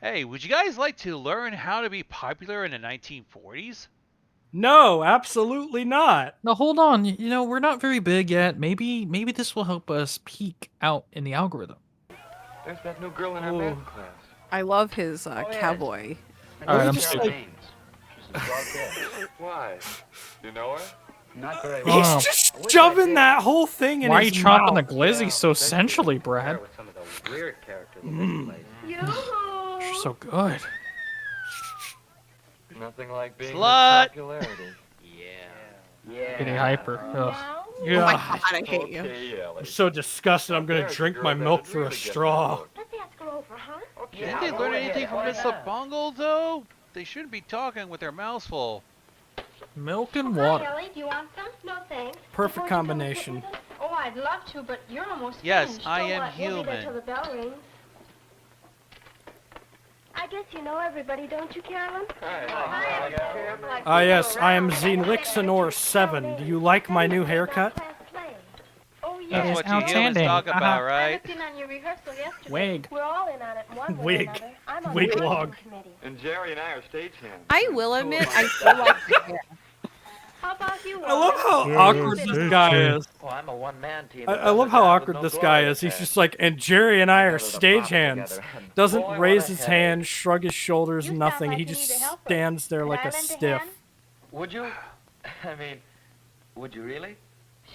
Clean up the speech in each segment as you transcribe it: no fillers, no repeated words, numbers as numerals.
Hey, would you guys like to learn how to be popular in the 1940s? No, absolutely not. No, hold on. We're not very big yet. Maybe this will help us peek out in the algorithm. There's that new girl in our math class. I love his cowboy. All right, I'm just stupid. Why? You know her? Not very He's well. just shoving that whole thing in Why are his you chopping the mouth. glizzy so sensually, Brad? With some of the weird characters in this place. You're so good. Nothing like being Slut! popularity. Yeah. Getting hyper. Ugh. Oh my Yeah, god, I hate you. Okay, Ellie. I'm so disgusted. I'm gonna drink my milk through a straw. Let's ask her over, huh? Okay, Didn't they learn anything from Miss Bungle, though? They shouldn't be talking with their mouths full. Milk and Hi, water. Ellie. Do you want some? No, thanks. Perfect Won't you come and sit combination. with us? Oh, I'd love to, but you're almost Yes, finished. I So am what? We'll be there human. till the bell rings. I guess you know everybody, don't you, Carolyn? Ah, yes, I am Zenlixenor 7. Do you like my new haircut? Oh, It That's is what you humans outstanding. talk about, Uh-huh. I right? was in on your rehearsal yesterday. Wig. We're all in on it, one way or Wig. another. I'm on Wig the log. marketing committee. And Jerry and I are stagehands. I will admit, I still like the hair. How about you, I love how Wally? awkward this guy is. Well, I'm a one-man team. I love how awkward this guy is. He's just like, and Jerry and I are stagehands. Doesn't raise his hand, shrug his shoulders, You sound nothing. like He you just need a helper. stands there Could like I a lend a stiff. hand? Would you? I mean, would you really?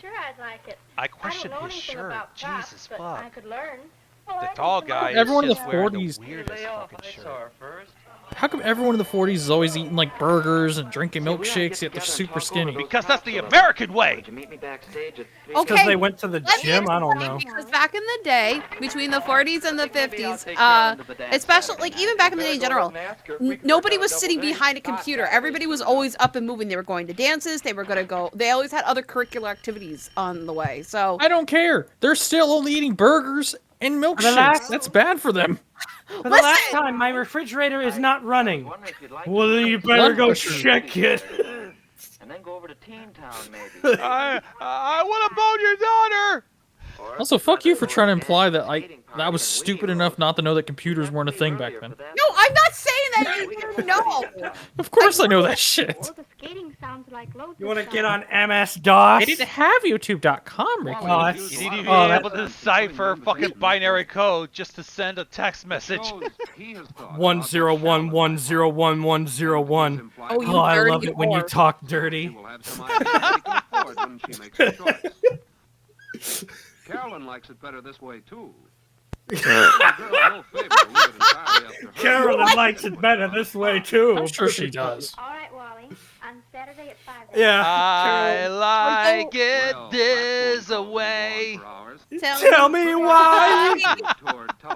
Sure, I'd like it. I I don't question know his anything shirt. about props, Jesus but fuck. I could learn. Well, The I can tall come guy over is Everyone in just the wearing the 40s weirdest Lay off. fucking I saw shirt. her first. How come everyone in the 40s is always eating like burgers and drinking milkshakes, yet they're super skinny? Because that's the American way! Would you meet me backstage at 3? Okay. Because they went to the Let me gym? I don't explain, know. Because back in the day, between the 40s and the 50s, especially Saturday like night. even back in the day in general, nobody was sitting behind a computer. Everybody was always up and moving. They were going to dances. They were going to go. They always had other curricular activities on the way. So I don't care. They're still only eating burgers and milkshakes. last- That's bad for them. For the last time, my refrigerator is not running. Well, then you better go check it. And then go over to Teen Town, maybe. I want to bone your daughter! Also, fuck you for trying to imply that I was stupid enough not to know that computers weren't a thing back then. no, I'm not saying that you didn't know. Of course I know that shit. Well, the skating sounds like loads You of want to get fun. on MS-DOS? I didn't have YouTube.com, Ricky. Oh, that's, You need to be oh, able to decipher fucking binary code just to send a text message. 101101101. Oh, you Oh, I dirty love it when you whore. talk dirty. Carolyn likes it better this way too. Carolyn likes it better this way too. I'm sure she does. All right, Wally. On Saturday at 5. Yeah. I Carol, like it this way. tell me why.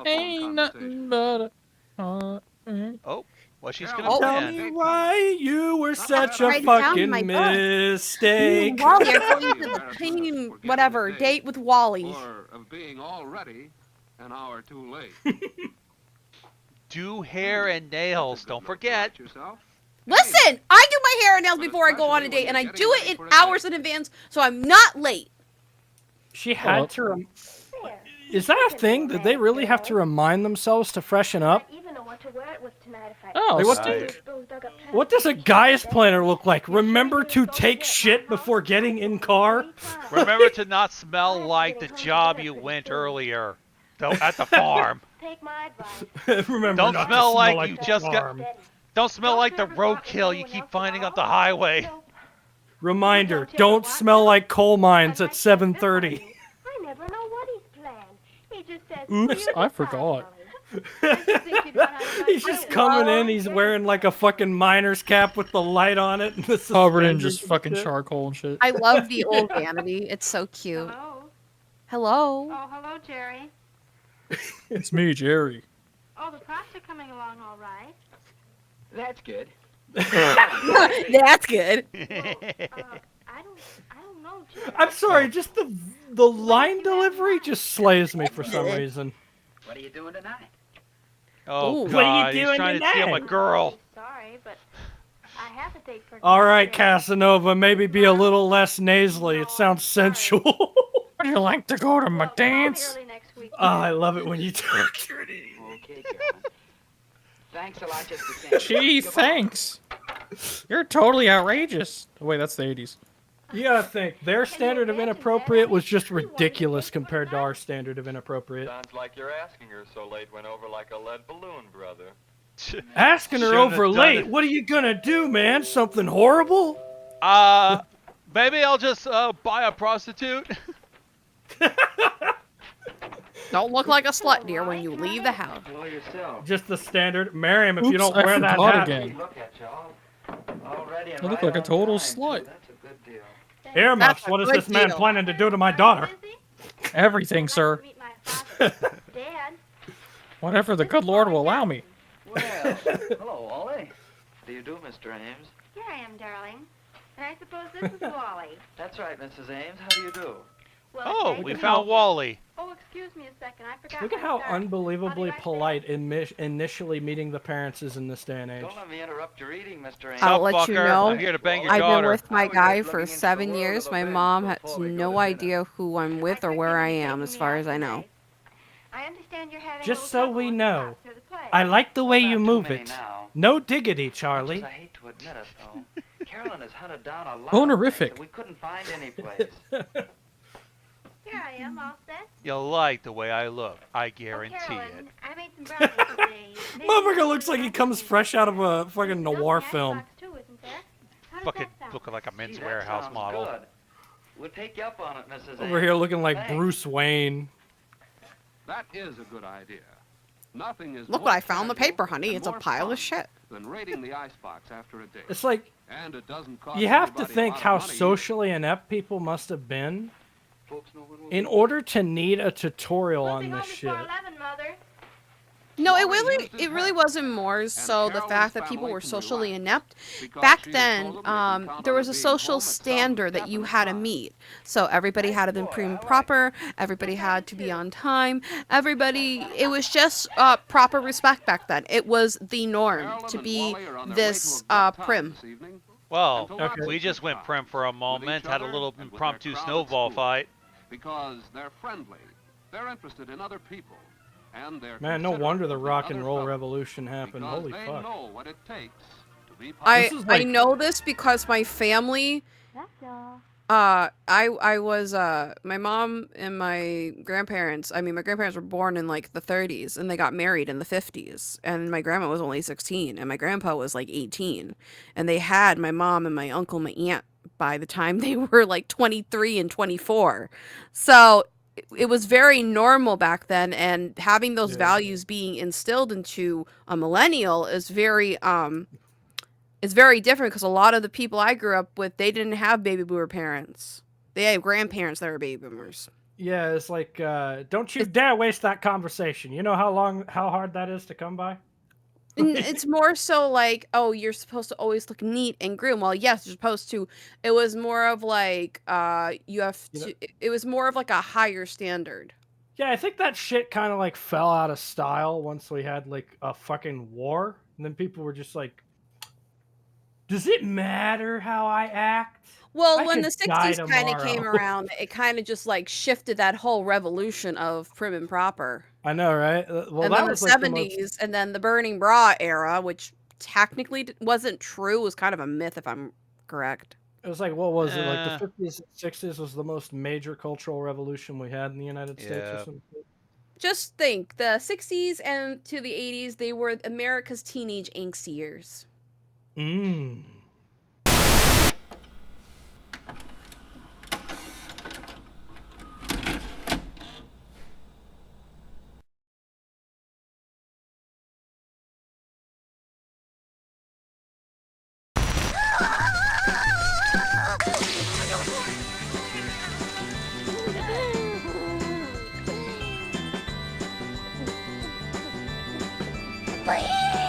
Ain't nothing but a... Oh, well, she's Tell gonna Tell plan. me why you were such a Write it down in fucking my book. mistake. Wally, I'm going to the teen whatever date with Wally. Or of being already an hour too late. Do hair and nails, don't forget. Yourself. Listen, I do my hair and nails before I go on a date, and I do it in hours in advance, so I'm not late. She had to. Is that a thing? Did they really have to remind themselves to freshen up? Even know what to wear it with tonight if I Oh, Like, what stink. What does a guy's planner look like? Remember to take shit before getting in car? Remember to not smell like the job you went earlier. Though at the farm. Take my advice. Remember Don't not to smell like like you the just got- farm. Don't smell like the roadkill you keep finding up the highway. Reminder, don't smell like coal mines at 7:30. I never know what he's planned. He just says, Oops, "Here's I the forgot. He's just coming in, he's wearing like a fucking miner's cap with the light on it. And the Covered in suspenders just and fucking shit. charcoal and shit. I love the old vanity. It's so cute. Hello. Hello. Oh, hello, Jerry. It's me, Jerry. Oh, the props are coming along all right. That's good. That's good. I don't know, Jerry. I'm sorry, just the line delivery just slays me for some reason. What are you doing tonight? Oh, Ooh. What are you God, he's doing trying to steal my tonight? girl. Sorry, but I have to take for. All right, Casanova, maybe be a little less nasally. It sounds sensual. Would you like to go to my Well, I'll be dance? early next week. Oh, I love it when you talk dirty. Okay, Carolyn. Thanks a lot, just the same. Gee, thanks. You're totally outrageous. Oh, wait, that's the 80s. You gotta think, their standard of inappropriate was just ridiculous compared to our standard of inappropriate. Sounds like you're asking her so late went over like a lead balloon, brother. Asking her Shouldn't have over done late, it. what are you gonna do, man? Something horrible? Maybe I'll just buy a prostitute. Don't look like a slut, dear, when you leave the house. Enjoy yourself. Just the standard. Marry him if you Oops, don't I wear that forgot hat. again. Look at you already and I look right like a on total time, slut. too. That's a good deal. Earmuffs, That's a what is good this man deal. planning to do to my daughter? Everything, sir. Meet my father. Dad. Whatever the good Lord will allow me. Well, hello, Ollie. Do you do, Mr. Ames? Here I am, darling. And I suppose this is Wally. That's right, Mrs. Ames. How do you do? Well, Oh, thank we you. found Wally. Oh, excuse me a second. I forgot Look at my how start. unbelievably I'll be right polite initially meeting the parents is in this day and age. Don't let me interrupt your eating, Mr. Ames. I'll Sup, let you fucker? know. I'm here to bang your I've been daughter. with my I was guy just for looking into the 7 world years. of My events mom has before we go no to dinner. idea who I'm with or where I am, as far as I know. I understand you're having Just a little so trouble we with the know, cops or the play. I like the way Not you too move many it. now. No diggity, Much Charlie. as I hate to admit it, though, Carolyn has hunted down a lot Honorific. of things that we couldn't find any place. Here I am, all set. You'll like the way I look. I Oh, guarantee it. Carolyn, I made some brownies today. Maybe Motherfucker you looks can like he do comes something. fresh out of a fucking There's noir milk in film. the icebox, too, isn't there? How does Fucking that sound? looking like a men's Gee, that warehouse sounds model. Good. We'll take you up on it, Mrs. Over Ames. here looking like Thanks. Bruce Wayne. That is a good idea. Nothing is Look more what I found in the casual paper, honey. and It's a more pile fun of shit. than raiding the icebox after a date. It's like, And it doesn't cost you have to anybody a think lot of how money. socially inept people must have been Folks know when we'll in be- order to need a tutorial We'll on be home this shit. before 11, Mother. No, Laurie it really wasn't more so the Carolyn's fact that people family were can socially relax, inept. because Back she had then, told them they can count there on was her a being social home at standard that you had to 7:75. meet. So everybody had to be prim and proper. Everybody had to be on time. Everybody, it was just proper respect back then. It was the norm Carolyn to and be Wally are on their way this to a good time prim. this evening, Well, and to lots of we just good went times prim for a with moment, each had a other little and with their impromptu crowd at snowball school. fight. Because they're friendly, they're interested in other people, and they're Man, no considerate wonder the of rock and other roll fellows, revolution happened. because Holy they fuck. know what it takes to be I This is I like- know this because my family. That's all. I was my mom and my grandparents. I mean, my grandparents were born in like the 30s, and they got married in the 50s. And my grandma was only 16, and my grandpa was like 18, and they had my mom and my uncle, my aunt by the time they were like 23 and 24. So it was very normal back then, and having those Yeah. values being instilled into a millennial is very it's very different because a lot of the people I grew up with, they didn't have baby boomer parents. They had grandparents that were baby boomers. Yeah, it's like, don't you dare waste that conversation. You know how hard that is to come by? And it's more so like, oh, you're supposed to always look neat and groomed. Well, yes, you're supposed to. It was more of like, you have You know- to. It was more of like a higher standard. Yeah, I think that shit kind of like fell out of style once we had like a fucking war. And then people were just like, does it matter how I act? Well, I when could the die 60s kind of came tomorrow. around, it kind of just like shifted that whole revolution of prim and proper. I know, right? Well, And that then the was like the 70s, most... and then the burning bra era, which technically wasn't true, was kind of a myth, if I'm correct. It was like, what was it? Like Eh. the 50s and 60s was the most major cultural revolution we had in the United States or Yeah. something. Just think, the 60s and to the 80s, they were America's teenage angst years. Mmm. Please.